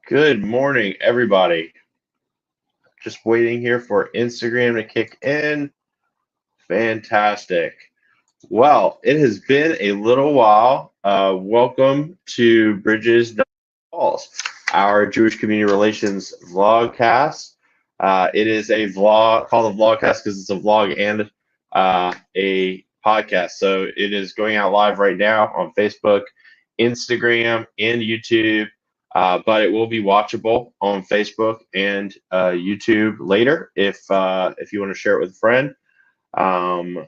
Good morning, everybody. Just waiting here for Instagram to kick in. Fantastic. Well, it has been a little while. Welcome to Bridges Not Walls, our Jewish Community Relations vlogcast. It is a vlog called a vlogcast because it's a vlog and a podcast. So it is going out live right now on Facebook, Instagram, and YouTube. But it will be watchable on Facebook and YouTube later if you want to share it with a friend. Um,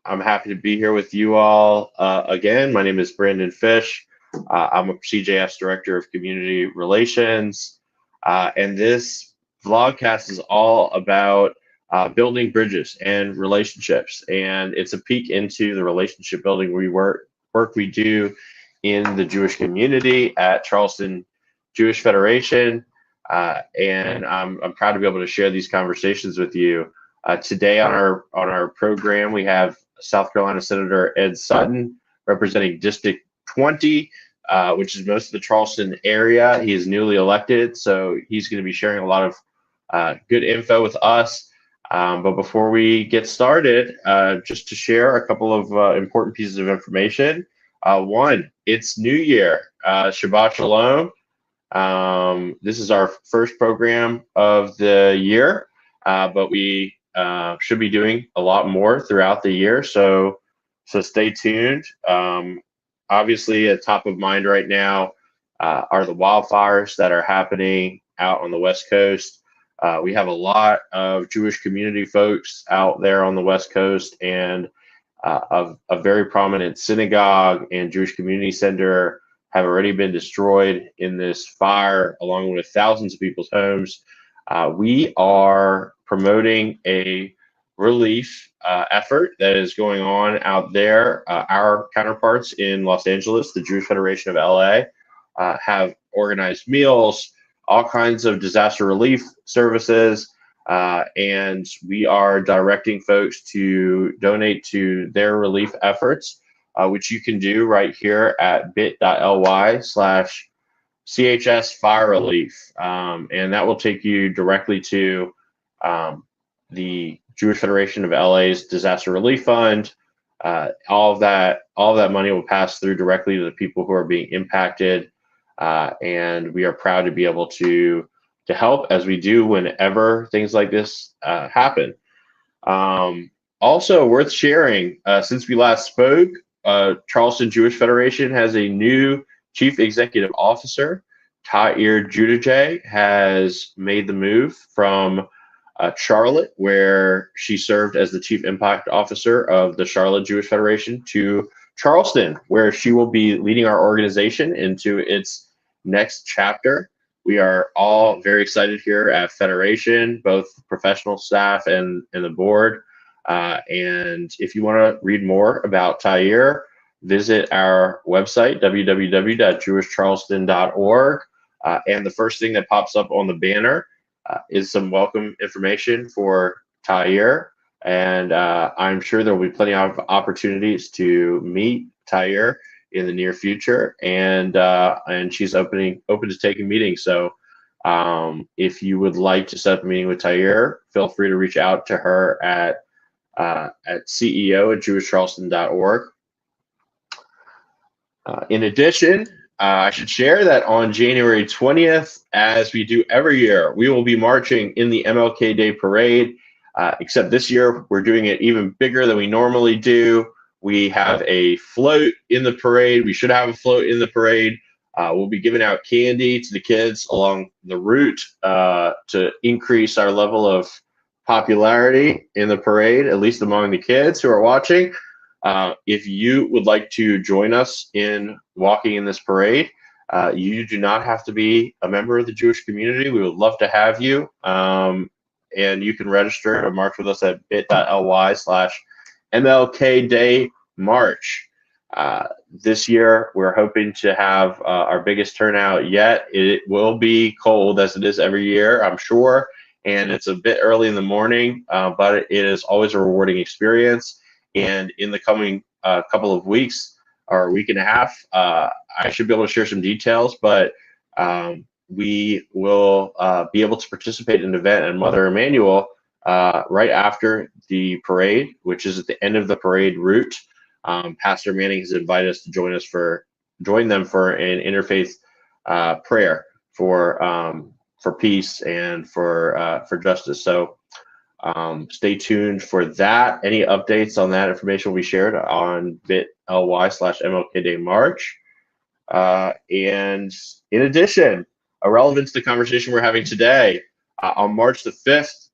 I'm happy to be here with you all again. My name is Brandon Fish. I'm a CJS Director of Community Relations. And this vlogcast is all about building bridges and relationships. And it's a peek into the relationship building work we do in the Jewish community at Charleston Jewish Federation. And I'm proud to be able to share these conversations with you. Today on our program, we have South Carolina Senator Ed Sutton representing District 20, which is most of the Charleston area. He is newly elected, so he's going to be sharing a lot of good info with us. But before we get started, just to share a couple of important pieces of information. One, it's New Year. Shabbat Shalom. This is our first program of the year, but we should be doing a lot more throughout the year. So stay tuned. Obviously, at top of mind right now are the wildfires that are happening out on the West Coast. We have a lot of Jewish community folks out there on the West Coast, and a very prominent synagogue and Jewish community center have already been destroyed in this fire, along with thousands of people's homes. We are promoting a relief effort that is going on out there. Our counterparts in Los Angeles, the Jewish Federation of LA, have organized meals, all kinds of disaster relief services, and we are directing folks to donate to their relief efforts, which you can do right here at bit.ly/CHS Fire Relief. And that will take you directly to the Jewish Federation of LA's Disaster Relief Fund. All of that money will pass through directly to the people who are being impacted. And we are proud to be able to help as we do whenever things like this happen. Also worth sharing, since we last spoke, Charleston Jewish Federation has a new Chief Executive Officer. Tair Judajay has made the move from Charlotte, where she served as the Chief Impact Officer of the Charlotte Jewish Federation, to Charleston, where she will be leading our organization into its next chapter. We are all very excited here at Federation, both professional staff and the board. And if you want to read more about Tair, visit our website, www.jewishcharleston.org. And the first thing that pops up on the banner is some welcome information for Tair. And I'm sure there will be plenty of opportunities to meet Tair in the near future. And she's open to taking meetings. So if you would like to set up a meeting with Tair, feel free to reach out to her at CEO@jewishcharleston.org. In addition, I should share that on January 20th, as we do every year, we will be marching in the MLK Day Parade, except this year we're doing it even bigger than we normally do. We have a float in the parade. We should have a float in the parade. We'll be giving out candy to the kids along the route to increase our level of popularity in the parade, at least among the kids who are watching. If you would like to join us in walking in this parade, you do not have to be a member of the Jewish community. We would love to have you. And you can register to march with us at bit.ly/MLK Day March. This year, we're hoping to have our biggest turnout yet. It will be cold, as it is every year, I'm sure, and it's a bit early in the morning, but it is always a rewarding experience. And in the coming couple of weeks or a week and a half, I should be able to share some details, but we will be able to participate in an event at Mother Emanuel right after the parade, which is at the end of the parade route. Pastor Manning has invited us to join them for an interfaith prayer for peace and for justice. So stay tuned for that. Any updates on that information will be shared on bit.ly/MLK Day March. And in addition, relevant to the conversation we're having today, on March the 5th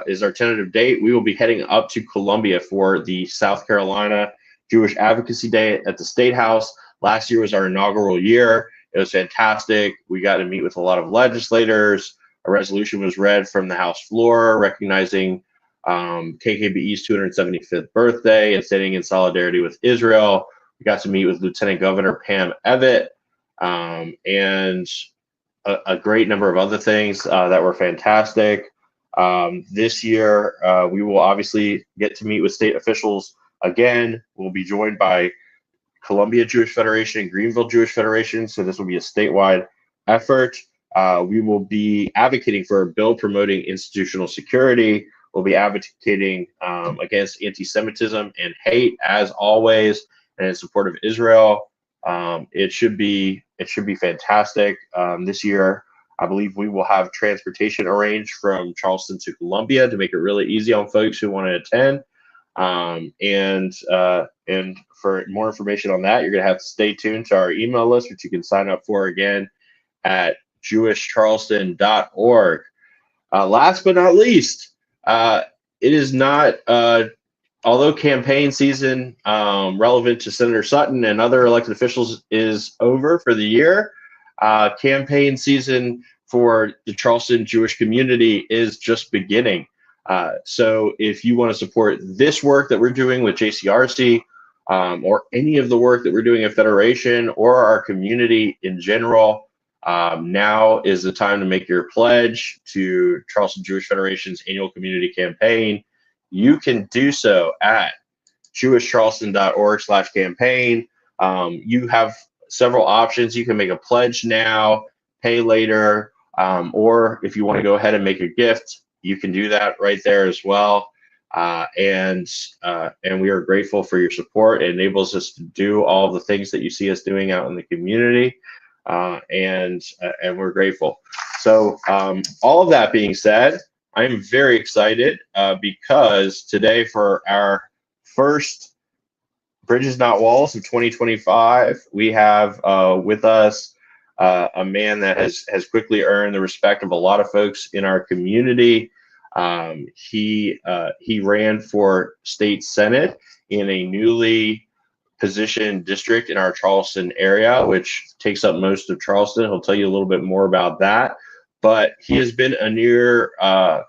is our tentative date. We will be heading up to Columbia for the South Carolina Jewish Advocacy Day at the State House. Last year was our inaugural year. It was fantastic. We got to meet with a lot of legislators. A resolution was read from the House floor recognizing KKBE's 275th birthday and standing in solidarity with Israel. We got to meet with Lieutenant Governor Pam Evett and a great number of other things that were fantastic. This year, we will obviously get to meet with state officials again. We'll be joined by Columbia Jewish Federation and Greenville Jewish Federation, so this will be a statewide effort. We will be advocating for a bill promoting institutional security. We'll be advocating against anti-Semitism and hate, as always, and in support of Israel. It should be fantastic. This year, I believe we will have transportation arranged from Charleston to Columbia to make it really easy on folks who want to attend. And for more information on that, you're going to have to stay tuned to our email list, which you can sign up for again at jewishcharleston.org. Last but not least, it is not, although campaign season relevant to Senator Sutton and other elected officials is over for the year, campaign season for the Charleston Jewish community is just beginning. So if you want to support this work that we're doing with JCRC, or any of the work that we're doing at Federation or our community in general, now is the time to make your pledge to Charleston Jewish Federation's annual community campaign. You can do so at jewishcharleston.org/campaign. You have several options. You can make a pledge now, pay later, or if you want to go ahead and make a gift, you can do that right there as well. And we are grateful for your support. It enables us to do all the things that you see us doing out in the community, and we're grateful. So all of that being said, I'm very excited because today, for our first Bridges Not Walls of 2025, we have with us a man that has quickly earned the respect of a lot of folks in our community. He ran for state senate in a newly positioned district in our Charleston area, which takes up most of Charleston. He'll tell you a little bit more about that. But he has been a near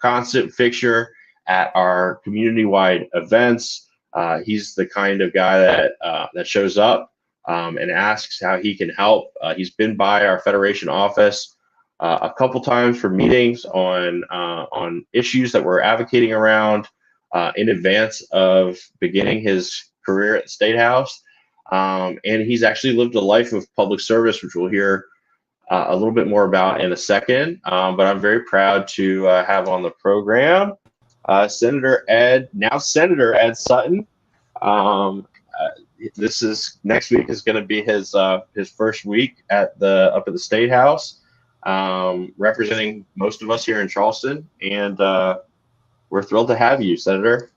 constant fixture at our community-wide events. He's the kind of guy that shows up and asks how he can help. He's been by our Federation office a couple times for meetings on issues that we're advocating around in advance of beginning his career at the State House. And he's actually lived a life of public service, which we'll hear a little bit more about in a second. But I'm very proud to have on the program Senator Ed Sutton. Next week is going to be his first week up at the State House, representing most of us here in Charleston, and we're thrilled to have you, Senator.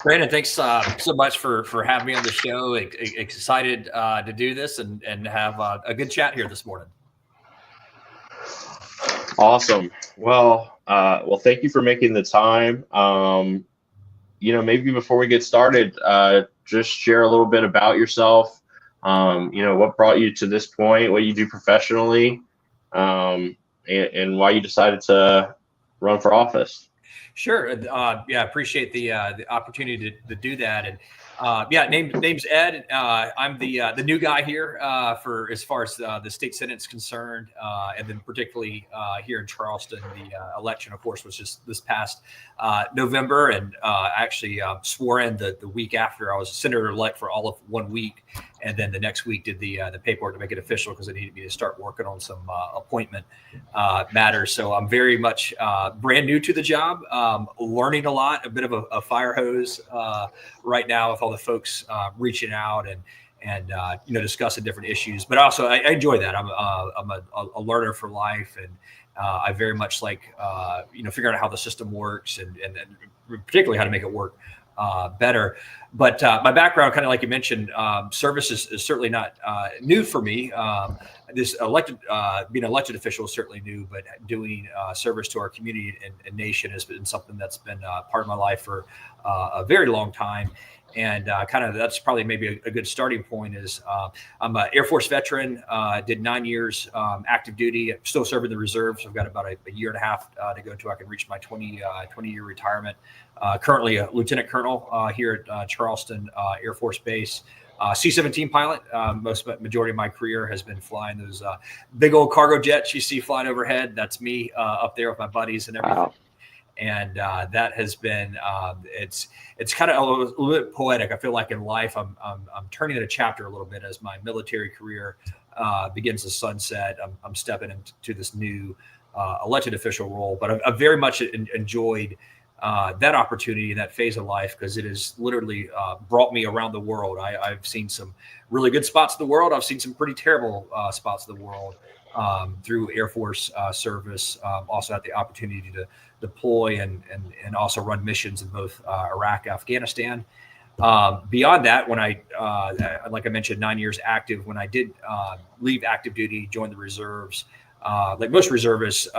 Brandon, thanks so much for having me on the show. Excited to do this and have a good chat here this morning. Awesome. Well, thank you for making the time. Maybe before we get started, just share a little bit about yourself. What brought you to this point, what you do professionally, and why you decided to run for office. Sure. Appreciate the opportunity to do that. And name's Ed. I'm the new guy here for as far as the state senate's concerned, and then particularly here in Charleston. The election, of course, was just this past November, and actually swore in the week after. I was senator-elect for all of 1 week, and then the next week did the paperwork to make it official because it needed me to start working on some appointment matters. So I'm very much brand new to the job, learning a lot, a bit of a fire hose right now with all the folks reaching out and discussing different issues. But also I enjoy that. I'm a learner for life, and I very much like figuring out how the system works and particularly how to make it work better. But my background, kind of like you mentioned, service is certainly not new for me. This being an elected official is certainly new, but doing service to our community and nation has been something that's been part of my life for a very long time. And that's probably maybe a good starting point is I'm an Air Force veteran, did 9 years active duty, I'm still serving the reserves. I've got about a year and a half to go to I can reach my 20-year retirement. Currently a lieutenant colonel here at Charleston Air Force Base. C-17 pilot. Majority of my career has been flying those big old cargo jets you see flying overhead. That's me up there with my buddies and everything. Wow. And that has been it's kind of a little bit poetic. I feel like in life I'm turning a chapter a little bit as my military career begins to sunset. I'm stepping into this new elected official role, but I've very much enjoyed that opportunity and that phase of life because it has literally brought me around the world. I've seen some really good spots of the world. I've seen some pretty terrible spots of the world through Air Force service. Also had the opportunity to deploy and also run missions in both Iraq, Afghanistan. Beyond that, when like I mentioned, 9 years active, when I did leave active duty, join the reserves, like most reservists,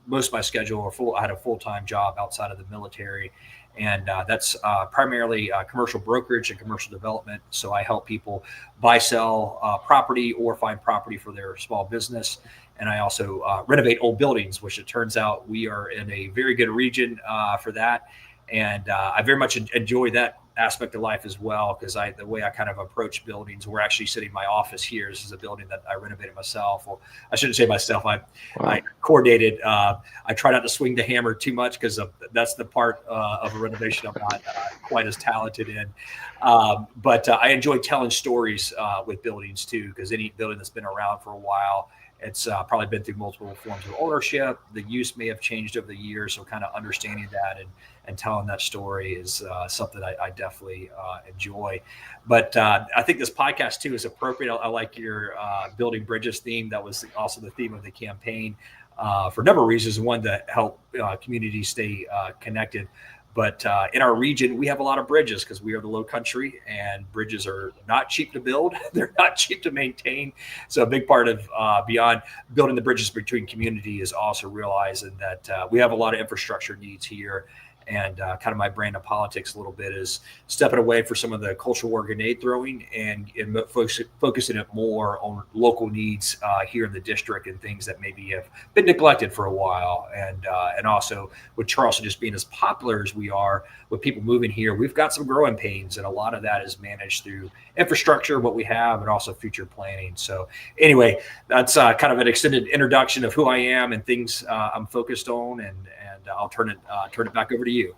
most of my schedule I had a full-time job outside of the military. And that's primarily commercial brokerage and commercial development. So I help people buy, sell property or find property for their small business. And I also renovate old buildings, which it turns out we are in a very good region for that. And I very much enjoy that aspect of life as well, because the way I kind of approach buildings, we're actually sitting in my office here. This is a building that I renovated myself. Well, I shouldn't say myself. I coordinated. I try not to swing the hammer too much because that's the part of a renovation I'm not quite as talented in. But I enjoy telling stories with buildings too, because any building that's been around for a while, it's probably been through multiple forms of ownership. The use may have changed over the years. So kind of understanding that and telling that story is something I definitely enjoy. But I think this podcast too is appropriate. I like your Building Bridges theme. That was also the theme of the campaign for a number of reasons. One, to help communities stay connected. But in our region, we have a lot of bridges because we are the low country, and bridges are not cheap to build. They're not cheap to maintain. So a big part of beyond building the bridges between community is also realizing that we have a lot of infrastructure needs here. And kind of my brand of politics a little bit is stepping away for some of the cultural war grenade throwing and focusing it more on local needs here in the district and things that maybe have been neglected for a while. And also with Charleston just being as popular as we are, with people moving here, we've got some growing pains, and a lot of that is managed through infrastructure, what we have, and also future planning. So anyway, that's kind of an extended introduction of who I am and things I'm focused on, and I'll turn it back over to you.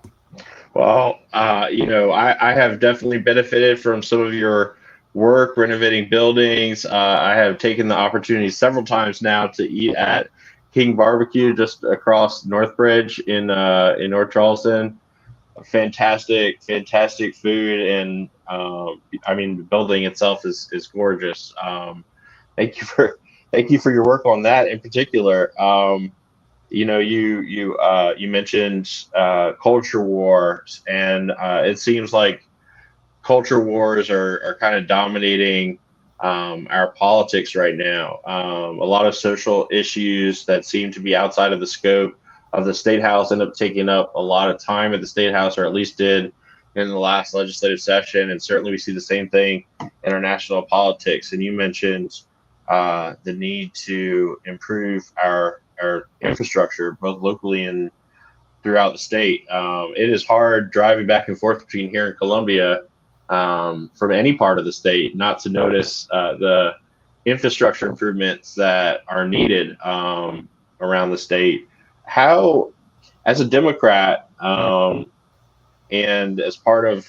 Well, I have definitely benefited from some of your work renovating buildings. I have taken the opportunity several times now to eat at King Barbecue just across Northbridge in North Charleston. Fantastic food, and the building itself is gorgeous. Thank you for your work on that in particular. You mentioned culture wars, and it seems like culture wars are kind of dominating our politics right now. A lot of social issues that seem to be outside of the scope of the State House end up taking up a lot of time at the State House, or at least did in the last legislative session. And certainly we see the same thing in our national politics. And you mentioned the need to improve our infrastructure, both locally and throughout the state. It is hard driving back and forth between here and Columbia from any part of the state not to notice the infrastructure improvements that are needed around the state. How, as a Democrat and as part of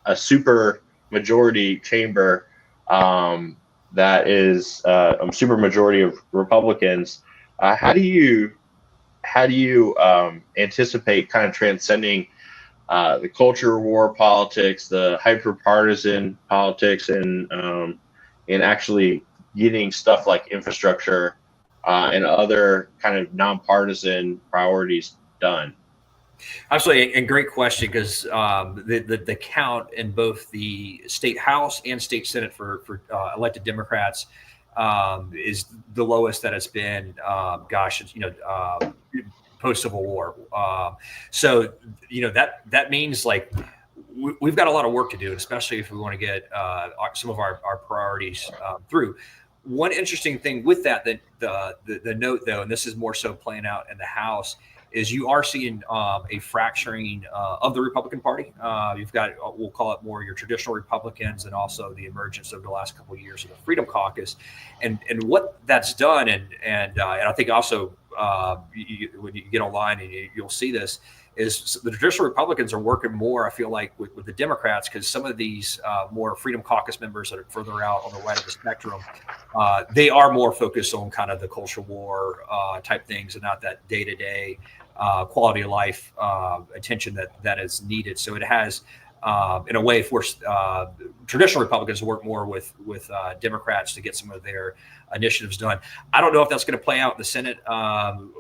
a super majority chamber, that is a super majority of Republicans. How do you anticipate kind of transcending the culture war politics, the hyper partisan politics, and actually getting stuff like infrastructure and other kind of nonpartisan priorities done? Absolutely, and great question, because the count in both the state house and state senate for elected Democrats is the lowest that it's been. Gosh, post Civil War. So that means like we've got a lot of work to do, especially if we want to get some of our priorities through. One interesting thing with that the note though, and this is more so playing out in the House, is you are seeing a fracturing of the Republican Party. You've got, we'll call it more your traditional Republicans, and also the emergence over the last couple of years of the Freedom Caucus, and what that's done, and I think also when you get online and you'll see this, is the traditional Republicans are working more, I feel like, with the Democrats, because some of these more Freedom Caucus members that are further out on the right of the spectrum, they are more focused on kind of the cultural war type things, and not that day-to-day quality of life attention that is needed. So it has, in a way, forced traditional Republicans to work more with Democrats to get some of their initiatives done. I don't know if that's going to play out in the Senate.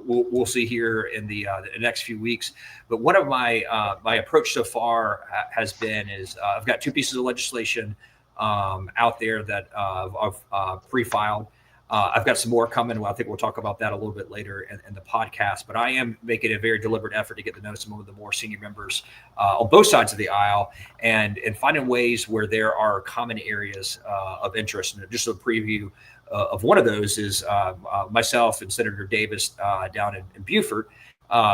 We'll see here in the next few weeks. But one of my approach so far has been is I've got two pieces of legislation out there that I've pre-filed. I've got some more coming. Well, I think we'll talk about that a little bit later in the podcast. But I am making a very deliberate effort to get to know some of the more senior members on both sides of the aisle, and finding ways where there are common areas of interest. And just a preview of one of those is myself and Senator Davis down in Beaufort,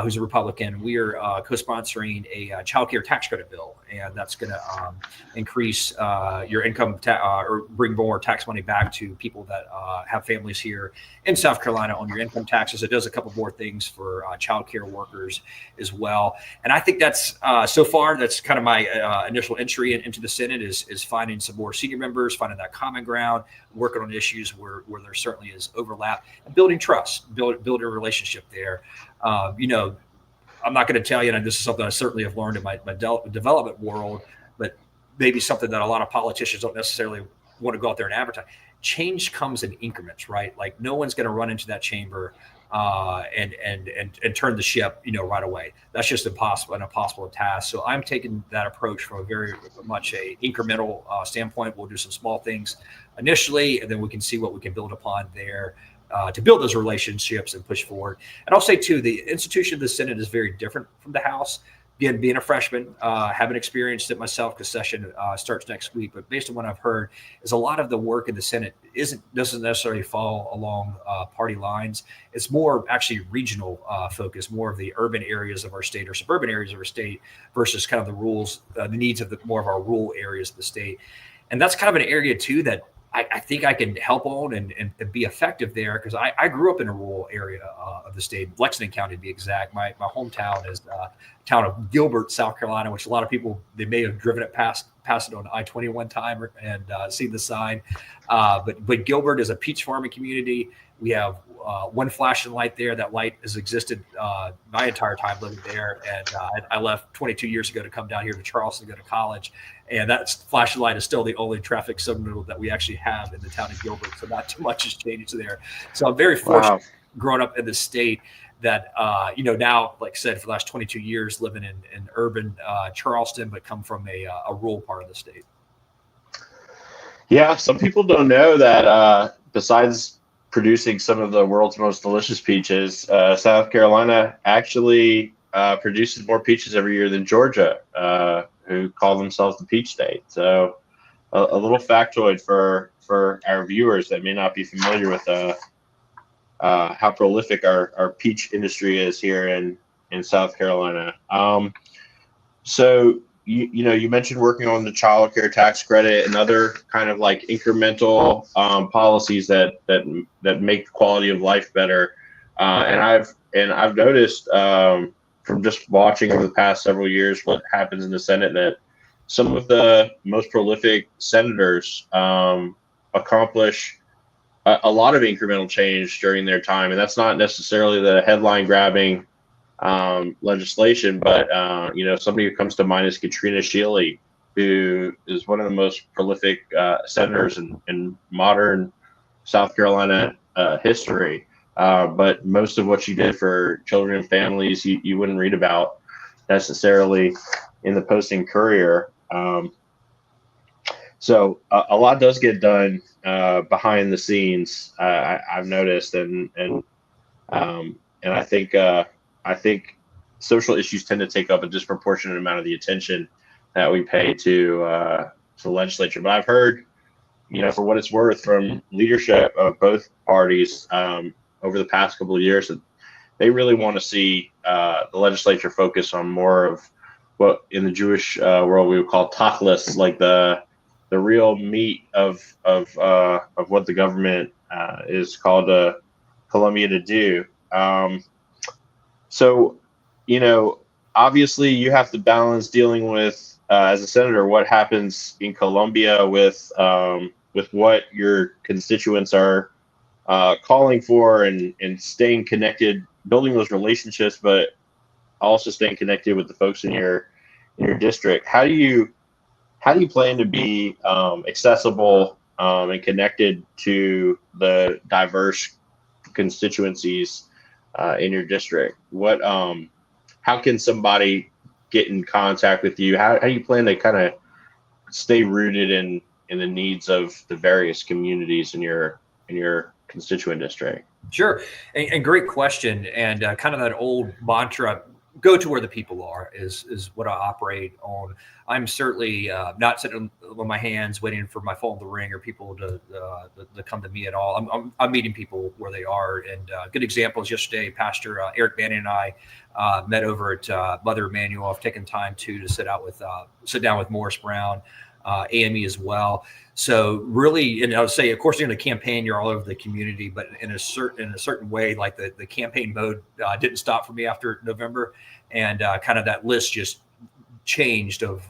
who's a Republican. We are co-sponsoring a child care tax credit bill, and that's going to increase your income or bring more tax money back to people that have families here in South Carolina on your income taxes. It does a couple more things for child care workers as well. And I think that's so far, that's kind of my initial entry into the Senate is finding some more senior members, finding that common ground, working on issues where there certainly is overlap, and building trust, building a relationship there. I'm not going to tell you, and this is something I certainly have learned in my development world, but maybe something that a lot of politicians don't necessarily want to go out there and advertise. Change comes in increments, right? Like no one's going to run into that chamber and turn the ship, right away. That's just an impossible task. So I'm taking that approach from a very much a incremental standpoint. We'll do some small things initially, and then we can see what we can build upon there to build those relationships and push forward. And I'll say too, the institution of the Senate is very different from the House. Again, being a freshman, haven't experienced it myself because session starts next week. But based on what I've heard, is a lot of the work in the Senate doesn't necessarily fall along party lines. It's more actually regional focus, more of the urban areas of our state or suburban areas of our state versus kind of the needs of more of our rural areas of the state. And that's kind of an area too that I think I can help on and be effective there, because I grew up in a rural area of the state, Lexington County to be exact. My hometown is the town of Gilbert, South Carolina, which a lot of people, they may have driven it past it on I-20 one time and seen the sign. But Gilbert is a peach farming community. We have one flashing light there. That light has existed my entire time living there. And I left 22 years ago to come down here to Charleston to go to college. And that flashing light is still the only traffic signal that we actually have in the town of Gilbert. So not too much has changed there. So I'm very fortunate growing up in the state that, now, like I said, for the last 22 years living in urban Charleston, but come from a rural part of the state. Yeah, some people don't know that besides producing some of the world's most delicious peaches, South Carolina actually produces more peaches every year than Georgia, who call themselves the peach state. So a little factoid for our viewers that may not be familiar with how prolific our peach industry is here in South Carolina. So you mentioned working on the child care tax credit and other kind of like incremental policies that make the quality of life better. And I've noticed from just watching over the past several years what happens in the Senate, that some of the most prolific senators accomplish a lot of incremental change during their time, and that's not necessarily the headline grabbing legislation, but somebody who comes to mind is Katrina Shealy, who is one of the most prolific senators in modern South Carolina history. But most of what she did for children and families, you wouldn't read about necessarily in the Post and Courier. So a lot does get done behind the scenes. I've noticed, and I think social issues tend to take up a disproportionate amount of the attention that we pay to the legislature. But I've heard, for what it's worth, from leadership of both parties over the past couple of years, that they really want to see the legislature focus on more of what in the Jewish world we would call tachlis, like the real meat of what the government is called Columbia to do. So, obviously you have to balance dealing with, as a senator, what happens in Columbia with what your constituents are calling for, and staying connected, building those relationships, but also staying connected with the folks in your district. How do you plan to be accessible and connected to the diverse constituencies in your district? How can somebody get in contact with you? How do you plan to kind of stay rooted in the needs of the various communities in your constituent district? Sure. And great question. And kind of that old mantra, go to where the people are, is what I operate on. I'm certainly not sitting on my hands waiting for my phone to ring or people to come to me at all. I'm meeting people where they are. And good example is yesterday, Pastor Eric Bannon and I met over at Mother Emanuel. I've taken time to sit down with Morris Brown, AME as well. So really, and I would say, of course, during the campaign, you're all over the community, but in a certain way, like the campaign mode didn't stop for me after November, and kind of that list just changed of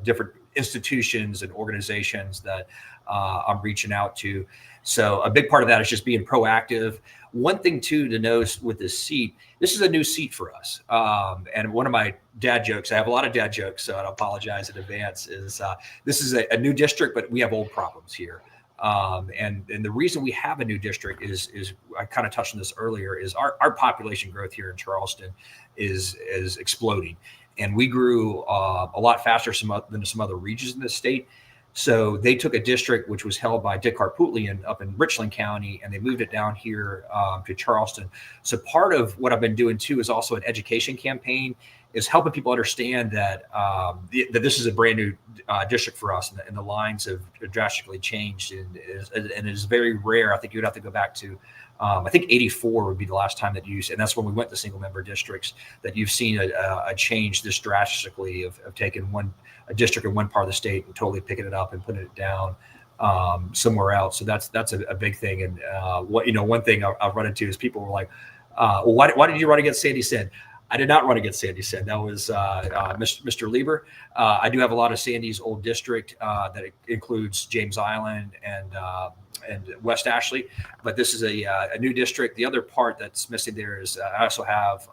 different institutions and organizations that I'm reaching out to. So a big part of that is just being proactive. One thing too to notice with this seat, this is a new seat for us. And one of my dad jokes, I have a lot of dad jokes, so I apologize in advance, is this is a new district, but we have old problems here. And the reason we have a new district is I kind of touched on this earlier, is our population growth here in Charleston is exploding. And we grew a lot faster than some other regions in the state. So they took a district which was held by Dick Harpootlian up in Richland County, and they moved it down here to Charleston. So part of what I've been doing too is also an education campaign, is helping people understand that that this is a brand new district for us, and the lines have drastically changed, and it is very rare. I think you would have to go back to I think 84 would be the last time that you, and that's when we went to single member districts, that you've seen a change this drastically of taking a district in one part of the state and totally picking it up and putting it down somewhere else. So that's a big thing. And one thing I've run into is people were like, well, why did you run against Sandy Senn? I did not run against Sandy Senn. That was Mr. Lieber. I do have a lot of Sandy's old district that includes James Island and West Ashley, but this is a new district. The other part that's missing there is I also have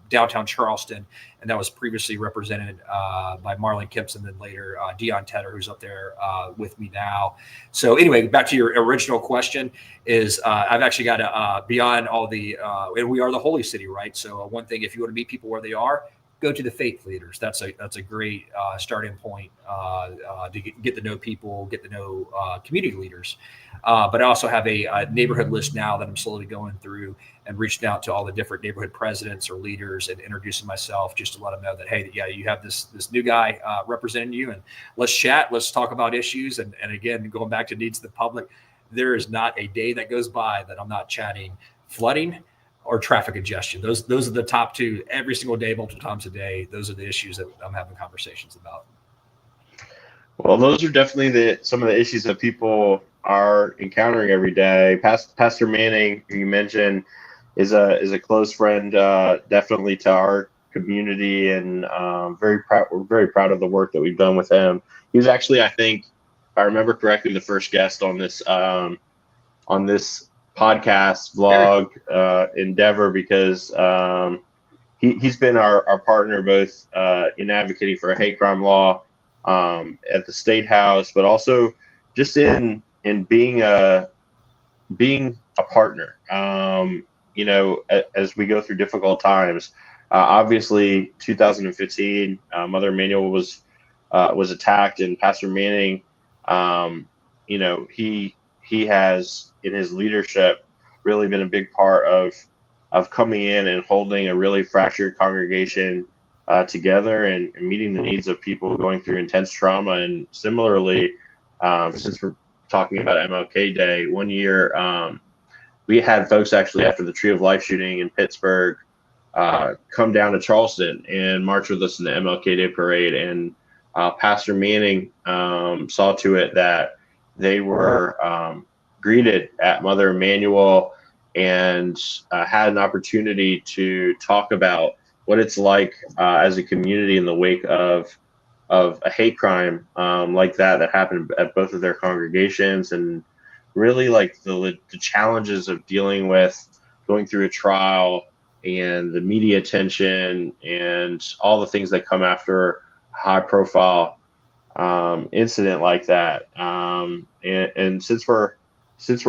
downtown Charleston, and that was previously represented by Marlene Kimpson, then later Dion Tedder, who's up there with me now. So anyway, back to your original question, is I've actually got beyond all the, and we are the holy city, right? So one thing, if you want to meet people where they are, go to the faith leaders. That's a great starting point to get to know people, get to know community leaders. But I also have a neighborhood list now that I'm slowly going through and reaching out to all the different neighborhood presidents or leaders and introducing myself, just to let them know that, hey, yeah, you have this new guy representing you, and let's chat, let's talk about issues. And again, going back to needs of the public, there is not a day that goes by that I'm not chatting flooding or traffic congestion. Those are the top two every single day, multiple times a day. Those are the issues that I'm having conversations about. Well, those are definitely some of the issues that people are encountering every day. Pastor Manning, who you mentioned, is a close friend, definitely to our community, and we're very proud of the work that we've done with him. He was actually, I think, if I remember correctly, the first guest on this podcast vlog endeavor, because he's been our partner both in advocating for a hate crime law at the state house, but also just in being a partner. As we go through difficult times. Obviously, 2015, Mother Emanuel was attacked, and Pastor Manning, he has in his leadership really been a big part of coming in and holding a really fractured congregation together and meeting the needs of people going through intense trauma. And similarly, since we're talking about MLK Day, one year we had folks actually after the Tree of Life shooting in Pittsburgh come down to Charleston and march with us in the MLK Day parade. And Pastor Manning saw to it that they were greeted at Mother Emanuel and had an opportunity to talk about what it's like as a community in the wake of a hate crime like that happened at both of their congregations, and really like the challenges of dealing with going through a trial and the media attention and all the things that come after a high profile incident like that. And since we're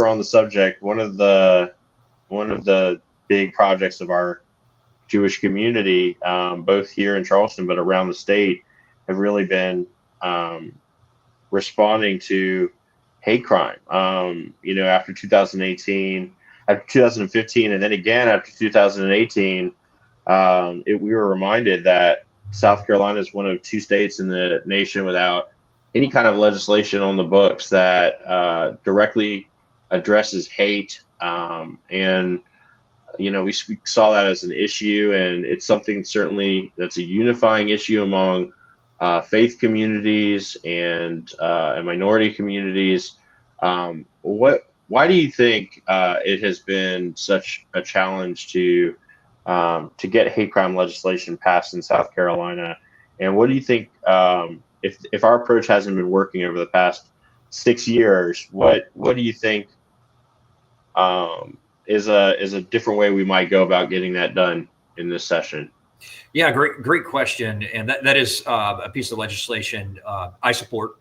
on the subject, one of the big projects of our Jewish community, both here in Charleston but around the state, have really been responding to hate crime. After 2018, after 2015, and then again after 2018, we were reminded that South Carolina is one of 2 states in the nation without any kind of legislation on the books that directly addresses hate. And we saw that as an issue, and it's something certainly that's a unifying issue among faith communities and minority communities. Why do you think it has been such a challenge to get hate crime legislation passed in South Carolina? And what do you think, if our approach hasn't been working over the past 6 years, what do you think is a different way we might go about getting that done in this session? Yeah, great question. And that is a piece of legislation I support.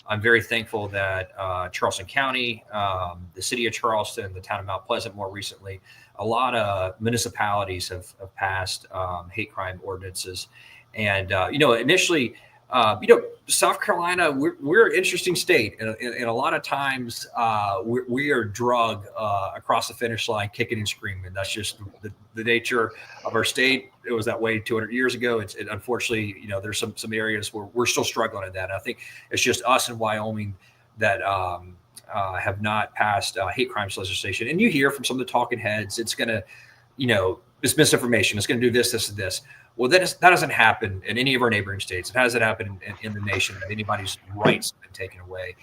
I'm very thankful that Charleston County, the city of Charleston, the town of Mount Pleasant more recently, a lot of municipalities have passed hate crime ordinances. And, initially, South Carolina, we're an interesting state. And a lot of times we are drug across the finish line, kicking and screaming. That's just the nature of our state. It was that way 200 years ago. It unfortunately, there's some areas where we're still struggling at that. And I think it's just us in Wyoming that have not passed hate crimes legislation. And you hear from some of the talking heads, it's going to, it's misinformation. It's going to do this, this, and this. Well, that doesn't happen in any of our neighboring states. It hasn't happened in the nation that anybody's rights have been taken away.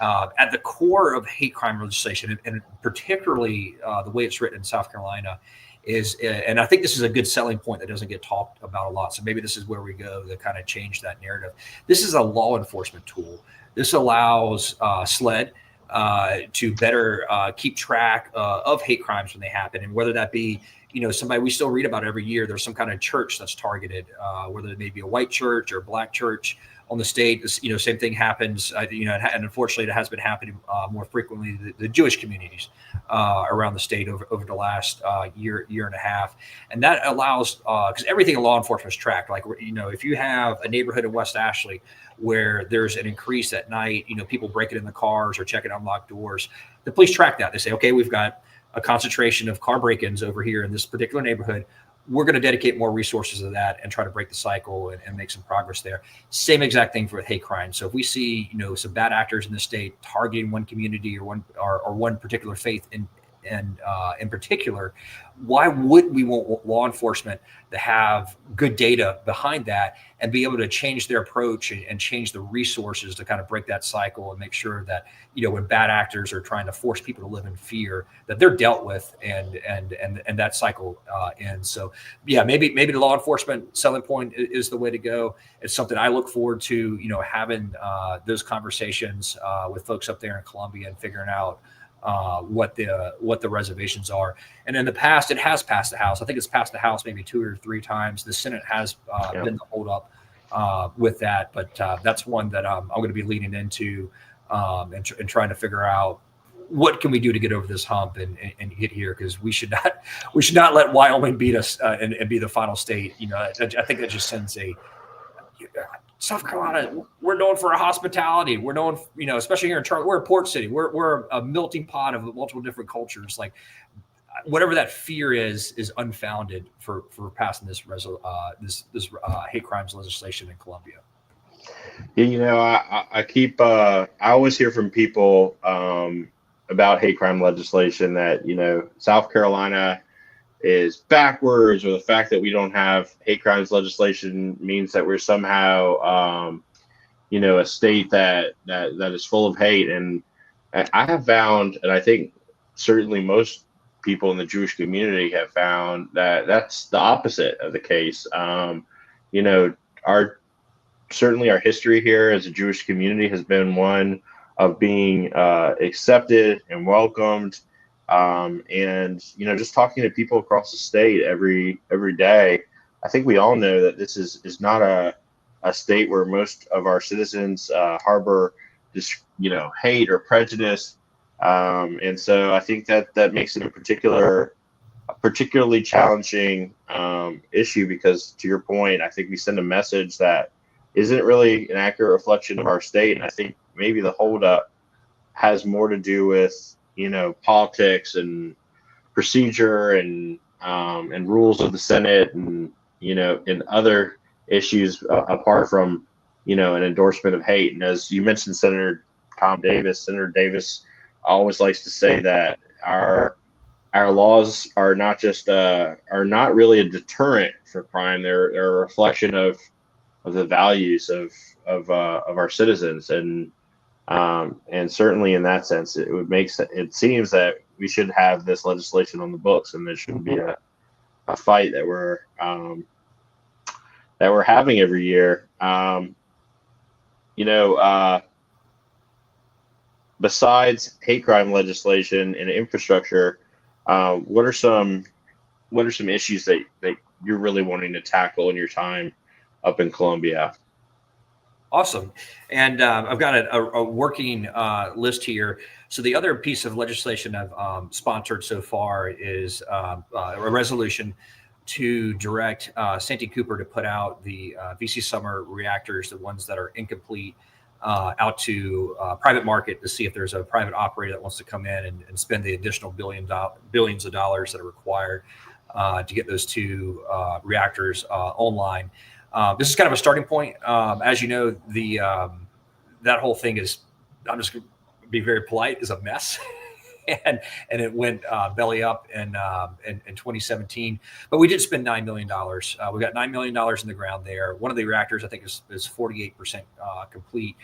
At the core of hate crime legislation, and particularly the way it's written in South Carolina, is, and I think this is a good selling point that doesn't get talked about a lot. So maybe this is where we go to kind of change that narrative. This is a law enforcement tool. This allows SLED to better keep track of hate crimes when they happen, and whether that be somebody we still read about every year. There's some kind of church that's targeted, whether it may be a white church or a black church on the state. Same thing happens, and unfortunately it has been happening more frequently, the Jewish communities around the state over the last year and a half. And that allows, because everything in law enforcement is tracked. Like, if you have a neighborhood in West Ashley where there's an increase at night, people breaking in the cars or checking unlocked doors, the police track that. They say, okay, we've got a concentration of car break-ins over here in this particular neighborhood. We're going to dedicate more resources to that and try to break the cycle and make some progress there. Same exact thing for hate crime. So if we see, some bad actors in the state targeting one community or one particular faith and in particular, why would we want law enforcement to have good data behind that and be able to change their approach and change the resources to kind of break that cycle and make sure that, when bad actors are trying to force people to live in fear, that they're dealt with and that cycle ends. So yeah, maybe the law enforcement selling point is the way to go. It's something I look forward to, having those conversations with folks up there in Columbia and figuring out what the reservations are. And in the past, it has passed the House. I think it's passed the House maybe 2 or 3 times. The Senate has been the holdup with that, but that's one that I'm going to be leaning into and trying to figure out what can we do to get over this hump and get here, because we should not let Wyoming beat us and be the final state. I think that just sends a South Carolina, we're known for our hospitality. We're known, especially here in Charlotte, we're a port city. We're a melting pot of multiple different cultures. Like whatever that fear is unfounded for passing this hate crimes legislation in Columbia. Yeah, I keep I always hear from people about hate crime legislation that South Carolina is backwards, or the fact that we don't have hate crimes legislation means that we're somehow a state that is full of hate. And I have found, and I think certainly most people in the Jewish community have found, that that's the opposite of the case. Certainly our history here as a Jewish community has been one of being accepted and welcomed. And just talking to people across the state every day, I think we all know that this is not a state where most of our citizens harbor this hate or prejudice, and so I think that makes it a particularly challenging issue, because to your point, I think we send a message that isn't really an accurate reflection of our state. And I think maybe the holdup has more to do with politics and procedure and rules of the Senate and and other issues apart from an endorsement of hate. And as you mentioned, Senator Davis always likes to say that our laws are not just are not really a deterrent for crime. They're a reflection of the values of our citizens. And certainly in that sense, it seems that we should have this legislation on the books, and there shouldn't be a fight that we're having every year. Besides hate crime legislation and infrastructure, what are some issues that you're really wanting to tackle in your time up in Columbia? Awesome. And I've got a working list here. So the other piece of legislation I've sponsored so far is a resolution to direct Santee Cooper to put out the VC Summer reactors, the ones that are incomplete, out to private market to see if there's a private operator that wants to come in and spend the additional billions of dollars that are required to get those 2 reactors online. This is kind of a starting point. As you know, that whole thing is, I'm just going to be very polite, is a mess. and it went belly up in 2017. But we did spend $9 million. We got $9 million in the ground there. One of the reactors, I think, is 48% complete.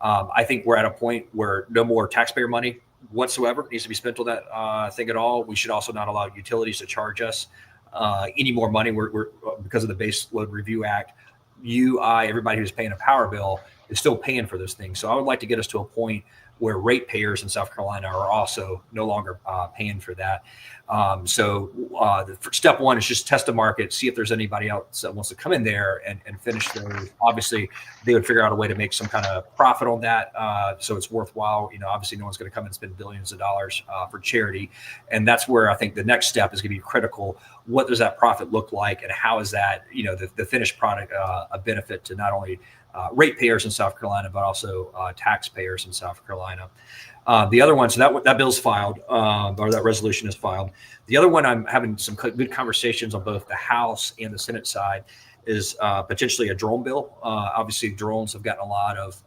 I think we're at a point where no more taxpayer money whatsoever needs to be spent on that thing at all. We should also not allow utilities to charge us any more money. We're because of the Base Load Review Act, everybody who's paying a power bill is still paying for those things. So I would like to get us to a point where ratepayers in South Carolina are also no longer paying for that. So step one is just test the market, see if there's anybody else that wants to come in there and finish those. Obviously, they would figure out a way to make some kind of profit on that, so it's worthwhile. Obviously, no one's going to come and spend billions of dollars for charity, and that's where I think the next step is going to be critical. What does that profit look like, and how is that, the finished product a benefit to not only ratepayers in South Carolina, but also taxpayers in South Carolina. The other one, so that bill's filed, or that resolution is filed. The other one, I'm having some good conversations on both the House and the Senate side, is potentially a drone bill. Obviously, drones have gotten a lot of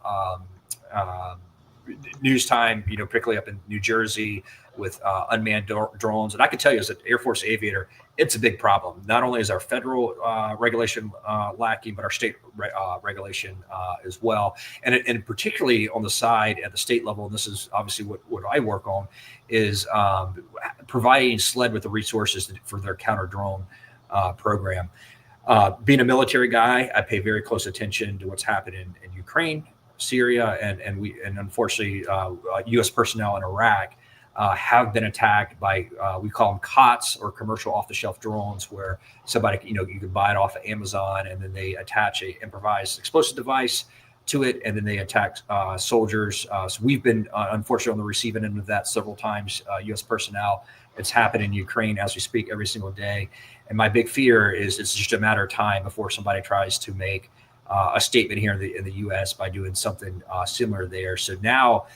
news time, particularly up in New Jersey with unmanned drones. And I can tell you as an Air Force aviator, it's a big problem. Not only is our federal regulation lacking, but our state regulation as well. And particularly on the side at the state level, and this is obviously what I work on, is providing SLED with the resources for their counter drone program. Being a military guy, I pay very close attention to what's happening in Ukraine, Syria, and unfortunately, U.S. personnel in Iraq have been attacked by we call them COTS, or commercial off-the-shelf drones, where somebody you can buy it off of Amazon, and then they attach a improvised explosive device to it, and then they attack soldiers. So we've been unfortunately on the receiving end of that several times. U.S. personnel. It's happened in Ukraine as we speak every single day. And my big fear is it's just a matter of time before somebody tries to make a statement here in the U.S. by doing something similar there. So now,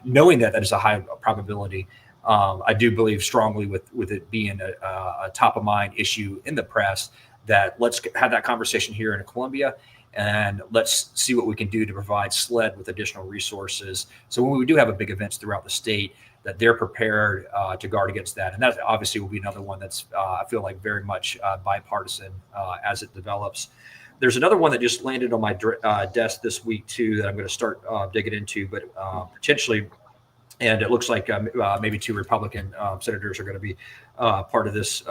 knowing that is a high probability, I do believe strongly with it being a top of mind issue in the press, that let's have that conversation here in Columbia, and let's see what we can do to provide SLED with additional resources. So when we do have a big events throughout the state, that they're prepared to guard against that. And that obviously will be another one that's, I feel like, very much bipartisan as it develops. There's another one that just landed on my desk this week, too, that I'm going to start digging into, but potentially, and it looks like maybe 2 Republican senators are going to be part of this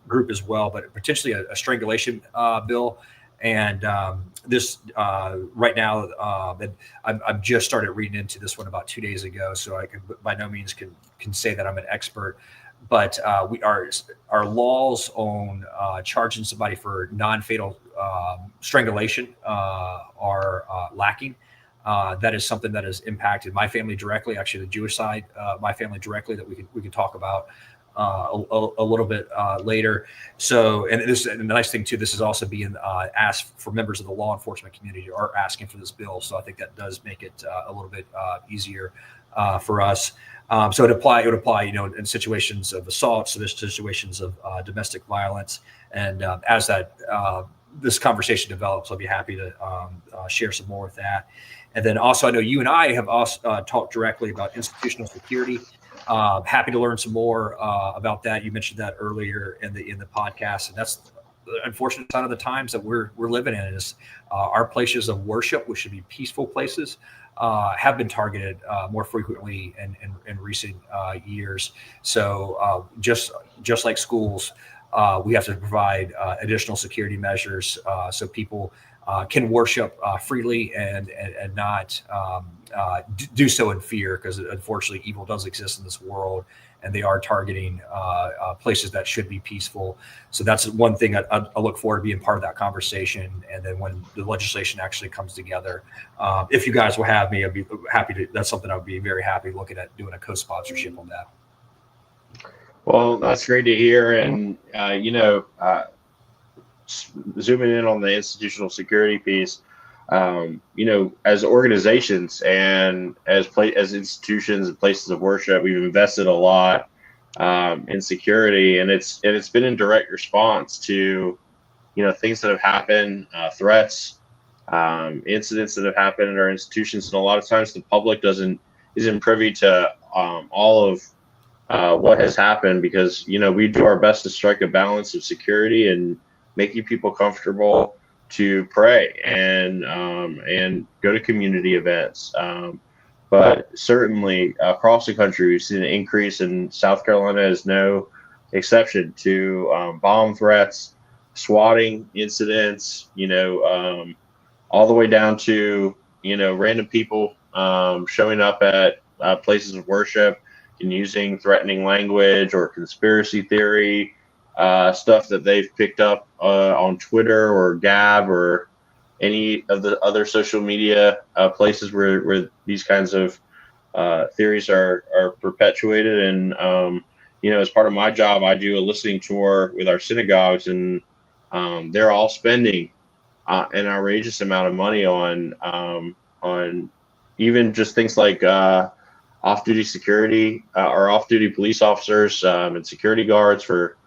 group as well, but potentially a strangulation bill. And this right now, I've just started reading into this one about 2 days ago, so I can by no means can say that I'm an expert. But our laws on charging somebody for non-fatal strangulation are lacking. That is something that has impacted my family directly, actually the Jewish side, my family directly, that we can talk about a little bit later. So, and the nice thing too, this is also being asked for members of the law enforcement community are asking for this bill. So I think that does make it a little bit easier for us. So it would apply, in situations of assault, so there's situations of domestic violence. And as that this conversation develops, I'll be happy to share some more with that. And then also, I know you and I have also talked directly about institutional security. Happy to learn some more about that. You mentioned that earlier in the podcast, and that's the unfortunate side of the times that we're living in. Is our places of worship, which should be peaceful places, have been targeted more frequently in recent years. So just like schools, we have to provide additional security measures so people can worship freely and not do so in fear, because unfortunately evil does exist in this world, and they are targeting places that should be peaceful. So that's one thing I look forward to being part of that conversation. And then when the legislation actually comes together, if you guys will have me, I'd be happy to. That's something I'd be very happy looking at doing a co-sponsorship on that. Well, that's great to hear. And zooming in on the institutional security piece, as organizations and as institutions and places of worship, we've invested a lot in security, and it's been in direct response to things that have happened, threats, incidents that have happened in our institutions, and a lot of times the public isn't privy to all of what has happened, because we do our best to strike a balance of security and making people comfortable to pray and go to community events. But certainly across the country, we've seen an increase, and South Carolina is no exception to bomb threats, swatting incidents, all the way down to, random people showing up at places of worship and using threatening language or conspiracy theory stuff that they've picked up on Twitter or Gab or any of the other social media places where these kinds of theories are perpetuated. And as part of my job, I do a listening tour with our synagogues, and they're all spending an outrageous amount of money on even just things like off-duty security or off-duty police officers and security guards for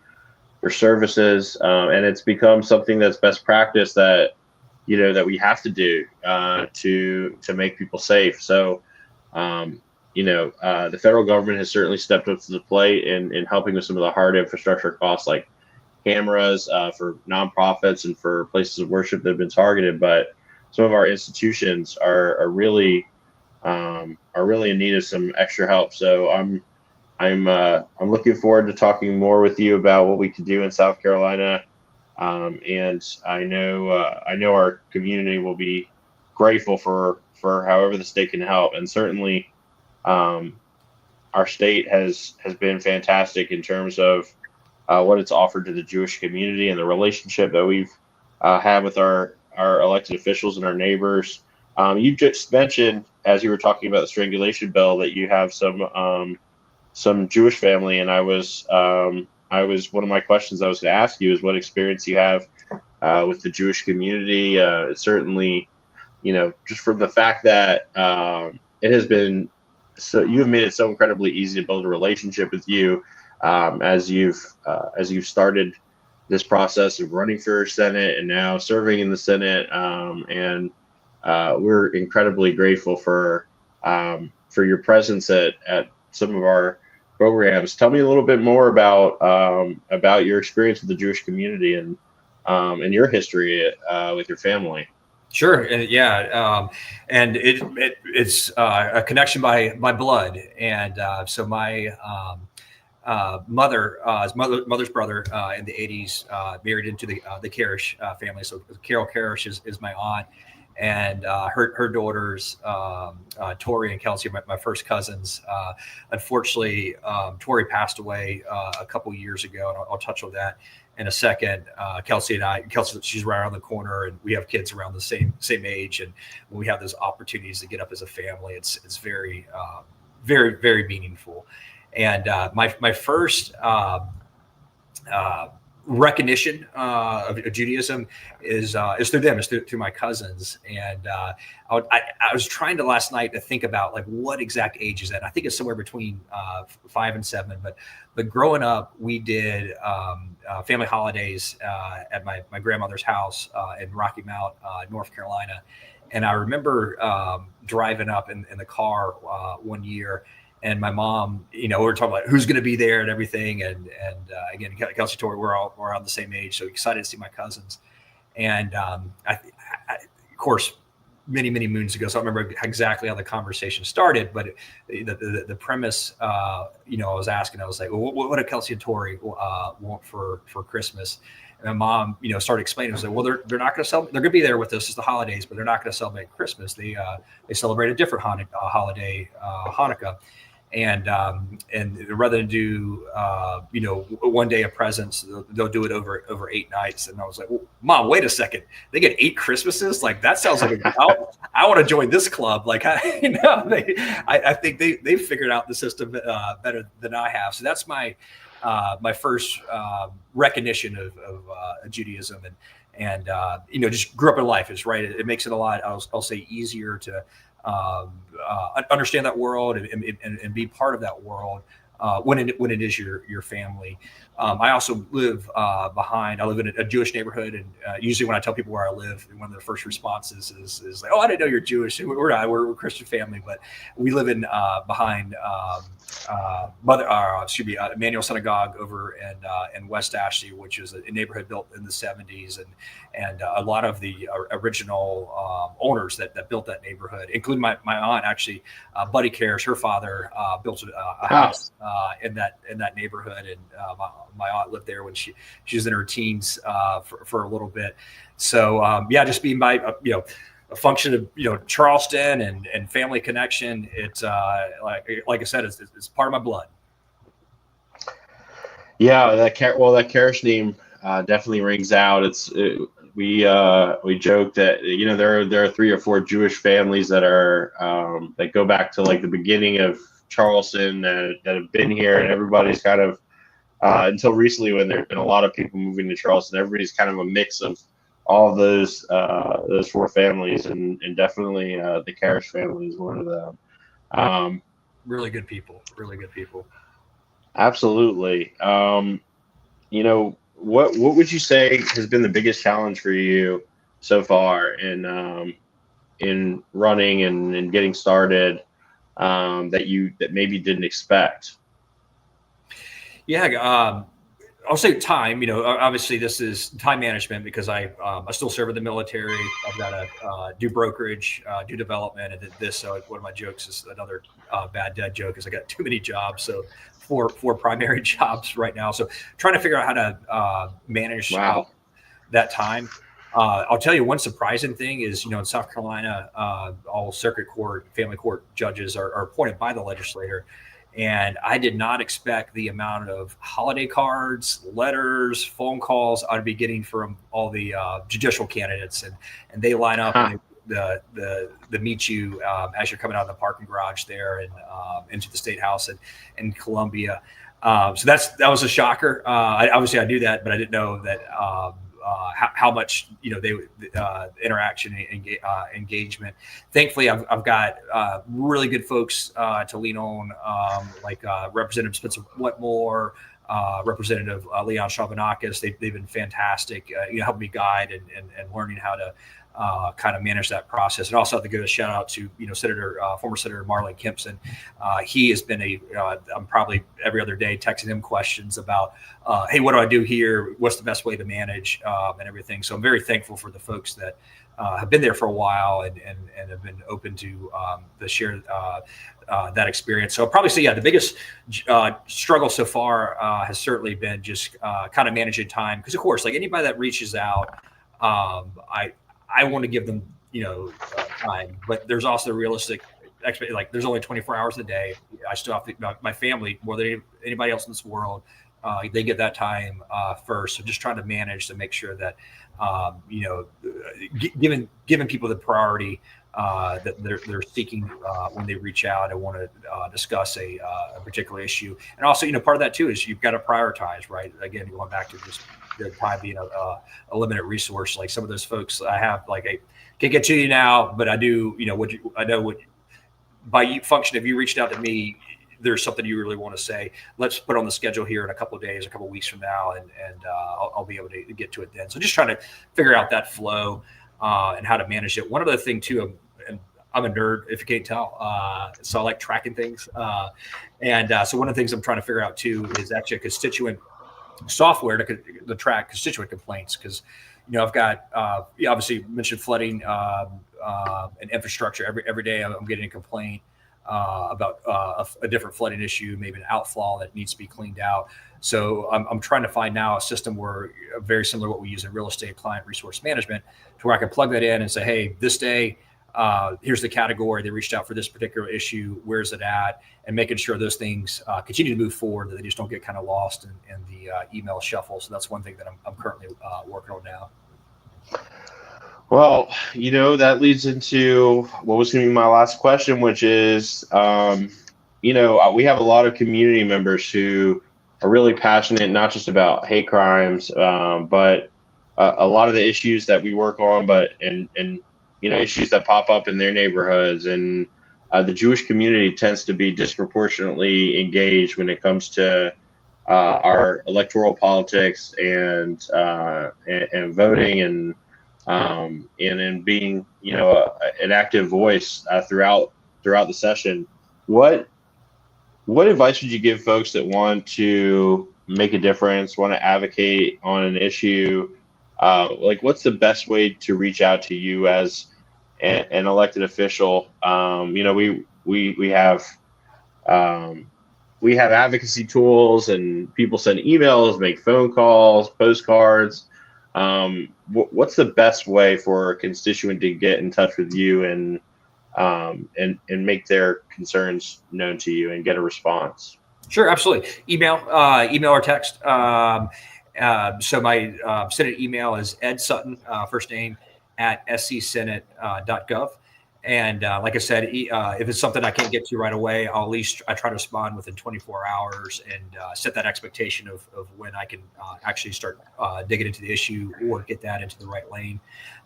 services, and it's become something that's best practice that that we have to do to make people safe. So, the federal government has certainly stepped up to the plate in helping with some of the hard infrastructure costs, like cameras for nonprofits and for places of worship that have been targeted. But some of our institutions are really in need of some extra help. So I'm looking forward to talking more with you about what we can do in South Carolina. And I know our community will be grateful for however the state can help. And certainly, our state has been fantastic in terms of what it's offered to the Jewish community and the relationship that we've had with our elected officials and our neighbors. You just mentioned, as you were talking about the strangulation bill, that you have some Jewish family, and I was one of my questions I was going to ask you is what experience you have with the Jewish community. Certainly, just from the fact that it has been you have made it so incredibly easy to build a relationship with you as you've started this process of running for Senate and now serving in the Senate, and we're incredibly grateful for your presence at some of our programs. Tell me a little bit more about your experience with the Jewish community and your history with your family. Sure. And it's a connection by blood. And so my mother's brother in the 80s married into the Karish family. So Carol Karish is my aunt, and her daughters, Tori and Kelsey, my first cousins. Unfortunately, Tori passed away a couple years ago, and I'll touch on that in a second. Kelsey, she's right around the corner, and we have kids around the same age. And when we have those opportunities to get up as a family, it's very, very, very meaningful. And my first recognition of Judaism is through them, is through my cousins. And I was trying to last night to think about like what exact age is that. I think it's somewhere between 5 and 7. But growing up, we did family holidays at my grandmother's house in Rocky Mount, North Carolina. And I remember driving up in the car one year. And my mom, we were talking about who's going to be there and everything. And again, Kelsey, Tori, we're on the same age, so excited to see my cousins. And I, of course, many moons ago, so I don't remember exactly how the conversation started, but the premise, I was asking, I was like, well, what do Kelsey and Tori want for Christmas? And my mom, started explaining. I was like, well, they're not going to celebrate. They're going to be there with us as the holidays, but they're not going to celebrate Christmas. They celebrate a different holiday, Hanukkah. And rather than do one day of presents, they'll do it over 8 nights. And I was like, well, Mom, wait a second, they get 8 Christmases? Like that sounds like I want to join this club. Like I think they've figured out the system better than I have. So that's my first recognition of Judaism, and just grew up in life is right. It makes it a lot, I'll say, easier to understand that world and be part of that world when it is your family. I also live I live in a Jewish neighborhood, and usually when I tell people where I live, one of the first responses is like, "Oh, I didn't know you're Jewish." We're not. We're a Christian family, but we live in behind Emmanuel Synagogue over in West Ashley, which is a neighborhood built in the 70s, and a lot of the original owners that built that neighborhood, including my aunt, actually, Buddy Karish, her father built a house in that neighborhood, and my aunt lived there when she was in her teens for a little bit. So just being by a function of Charleston and family connection, it's like I said, it's part of my blood. Yeah, that Karish name definitely rings out. We joke that there are 3 or 4 Jewish families that are that go back to like the beginning of Charleston that have been here, and everybody's kind of until recently, when there's been a lot of people moving to Charleston, everybody's kind of a mix of all of those 4 families, and definitely the Karish family is one of them. Really good people. Absolutely. What would you say has been the biggest challenge for you so far in running and getting started that maybe didn't expect? Yeah, I'll say time. Obviously this is time management because I still serve in the military. I've got to do brokerage, do development, and did this. So one of my jokes is another bad dad joke is I got too many jobs. So four primary jobs right now. So trying to figure out how to manage Wow. that time. I'll tell you one surprising thing is, in South Carolina, all circuit court, family court judges are appointed by the legislator. And I did not expect the amount of holiday cards, letters, phone calls I'd be getting from all the judicial candidates, and they line up and they meet you as you're coming out of the parking garage there and into the State House in Columbia. So that was a shocker. Obviously I do that, but I didn't know that how much they interaction and engagement. Thankfully, I've got really good folks to lean on, like Representative Spencer Wetmore, Representative Leon Chavanakis. They've been fantastic, helping me guide and learning how to kind of manage that process. And also have to give a shout out to former Senator Marlene Kempson. He has been I'm probably every other day texting him questions about, hey, what do I do here? What's the best way to manage and everything. So I'm very thankful for the folks that have been there for a while and have been open to the share that experience. So I'll probably say, the biggest struggle so far has certainly been just kind of managing time. Because of course, like anybody that reaches out, I want to give them, time, but there's also the realistic like there's only 24 hours a day. I still have to, my family more than anybody else in this world, they get that time first. So just trying to manage to make sure that, giving people the priority that they're seeking when they reach out and want to discuss a particular issue. And also, part of that too is you've got to prioritize, right? Again, going back to just the time being a limited resource. Like some of those folks I have, like, I can't get to you now, but I do, I know what by function, if you reached out to me, there's something you really want to say, let's put on the schedule here in a couple of days, a couple of weeks from now, and I'll be able to get to it then. So just trying to figure out that flow and how to manage it. One other thing too, and I'm a nerd, if you can't tell, so I like tracking things. So one of the things I'm trying to figure out too is actually a constituent software to track constituent complaints, because I've got obviously mentioned flooding and infrastructure. Every day I'm getting a complaint about a different flooding issue, maybe an outfall that needs to be cleaned out. So I'm trying to find now a system where very similar to what we use in real estate client resource management, to where I can plug that in and say, hey, this day, here's the category. They reached out for this particular issue. Where's it at? And making sure those things continue to move forward, that they just don't get kind of lost in the email shuffle. So that's one thing that I'm currently working on now. Well, that leads into what was going to be my last question, which is, we have a lot of community members who are really passionate, not just about hate crimes, but a lot of the issues that we work on, and issues that pop up in their neighborhoods. And the Jewish community tends to be disproportionately engaged when it comes to our electoral politics and voting and in being, an active voice throughout the session. What advice would you give folks that want to make a difference, want to advocate on an issue? Like, what's the best way to reach out to you as an elected official? We have advocacy tools, and people send emails, make phone calls, postcards. What's the best way for a constituent to get in touch with you and make their concerns known to you and get a response? Sure, absolutely. Email or text. So my Senate email is Ed Sutton, first name, @scsenate.gov. And like I said, if it's something I can't get to right away, I'll at least I try to respond within 24 hours and set that expectation of when I can actually start digging into the issue or get that into the right lane.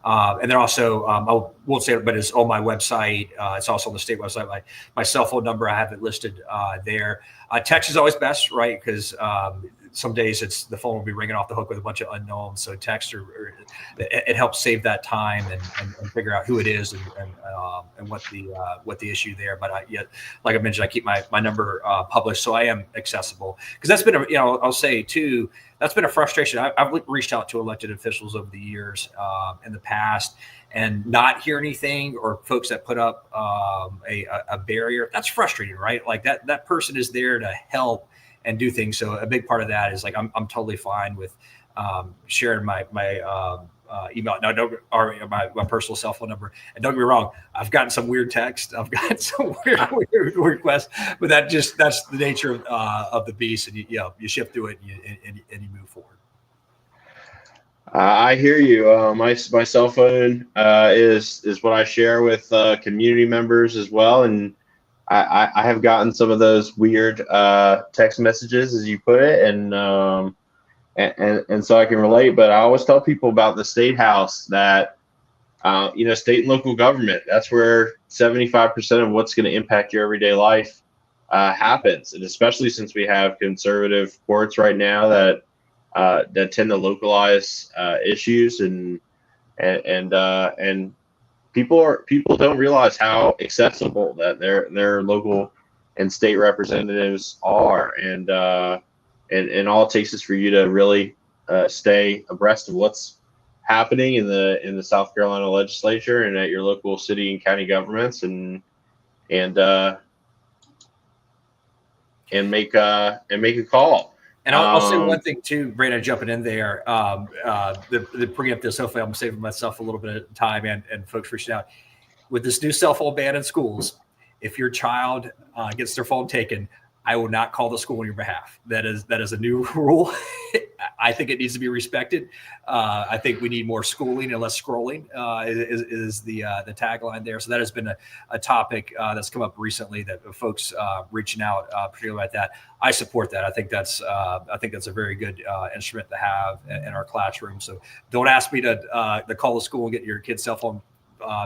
And then also, I won't say it, but it's on my website. It's also on the state website. My cell phone number, I have it listed there. Text is always best, right? Because some days the phone will be ringing off the hook with a bunch of unknowns. So text or it helps save that time and figure out who it is and what the issue there. But yet, like I mentioned, I keep my number published, so I am accessible, because that's been I'll say too, that's been a frustration. I've reached out to elected officials over the years in the past, and not hear anything, or folks that put up a barrier. That's frustrating, right? Like that person is there to help and do things. So a big part of that is like I'm totally fine with sharing my email, or my personal cell phone number. And don't get me wrong, I've gotten some weird text, I've gotten some weird requests, but that's the nature of the beast, and you shift through it and you move forward. I hear you. My cell phone is what I share with community members as well, and I have gotten some of those weird text messages, as you put it, and so I can relate. But I always tell people about the State House that state and local government, that's where 75% of what's going to impact your everyday life happens, and especially since we have conservative courts right now that tend to localize issues, and people don't realize how accessible that their local and state representatives are, and all it takes is for you to really stay abreast of what's happening in the South Carolina legislature and at your local city and county governments, and make a call. And I'll say one thing too, Brandon, jumping in there, the bringing up this, hopefully I'm saving myself a little bit of time and folks reaching out. With this new cell phone ban in schools, if your child gets their phone taken, I will not call the school on your behalf. That is a new rule. I think it needs to be respected. I think we need more schooling and less scrolling is the tagline there. So that has been a topic that's come up recently, that folks reaching out, particularly about that. I support that. I think that's a very good instrument to have in our classroom. So don't ask me to call the school and get your kid's cell phone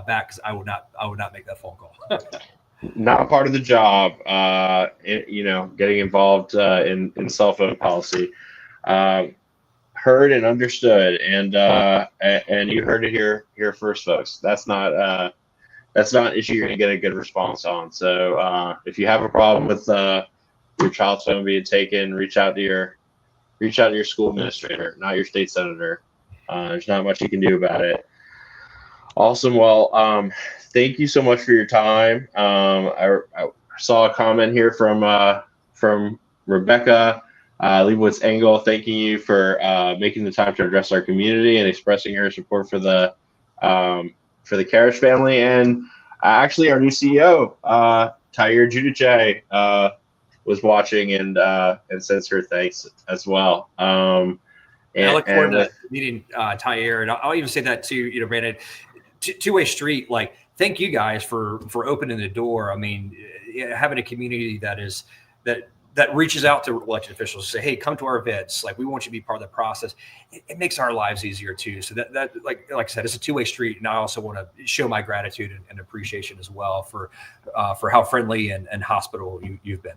back, because I would not make that phone call. Not part of the job, getting involved in cell phone policy. Heard and understood, and you heard it here first, folks. That's not an issue you're going to get a good response on. So if you have a problem with your child's phone being taken, reach out to your school administrator, not your state senator. There's not much you can do about it. Awesome. Well, thank you so much for your time. I saw a comment here from Rebecca Leibowitz Engel, thanking you for making the time to address our community and expressing her support for the Karras family. And actually, our new CEO, Tyre Giudice, was watching and sends her thanks as well. And I look forward to meeting Tyre, and I'll even say that too, Brandon. Two-way street, like, thank you guys for opening the door. I mean, having a community that reaches out to elected officials to say, hey, come to our events. Like, we want you to be part of the process. It makes our lives easier too. So that like I said, it's a two-way street. And I also want to show my gratitude and appreciation as well for how friendly and hospitable you've been.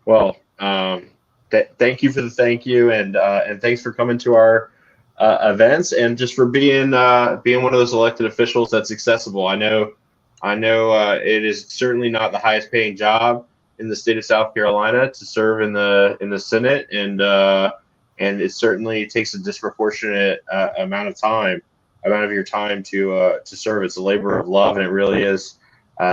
Well, thank you for the thank you. And thanks for coming to our events, and just for being one of those elected officials that's accessible. I know it is certainly not the highest paying job in the state of South Carolina to serve in the Senate, and it certainly takes a disproportionate amount of your time to serve. It's a labor of love, and it really is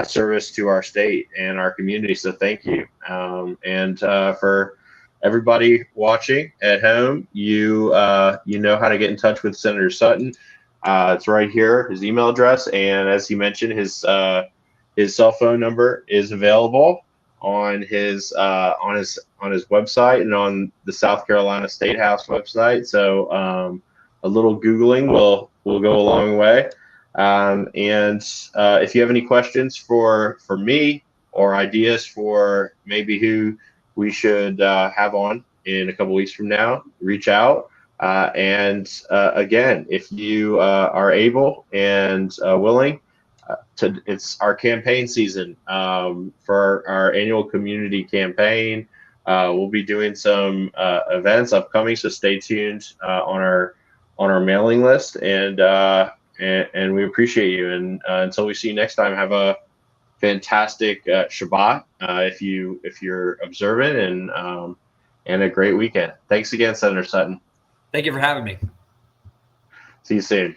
service to our state and our community. So thank you, and for everybody watching at home, you know how to get in touch with Senator Sutton. It's right here, his email address, and as he mentioned, his cell phone number is available on his website and on the South Carolina State House website. So a little Googling will go a long way. And if you have any questions for me, or ideas for maybe who we should have on in a couple weeks from now, reach out. And again, if you are able and willing, it's our campaign season for our annual community campaign. We'll be doing some events upcoming, so stay tuned on our mailing list, and we appreciate you. And until we see you next time, have a fantastic Shabbat if you're observant, and a great weekend. Thanks again, Senator Sutton. Thank you for having me. See you soon.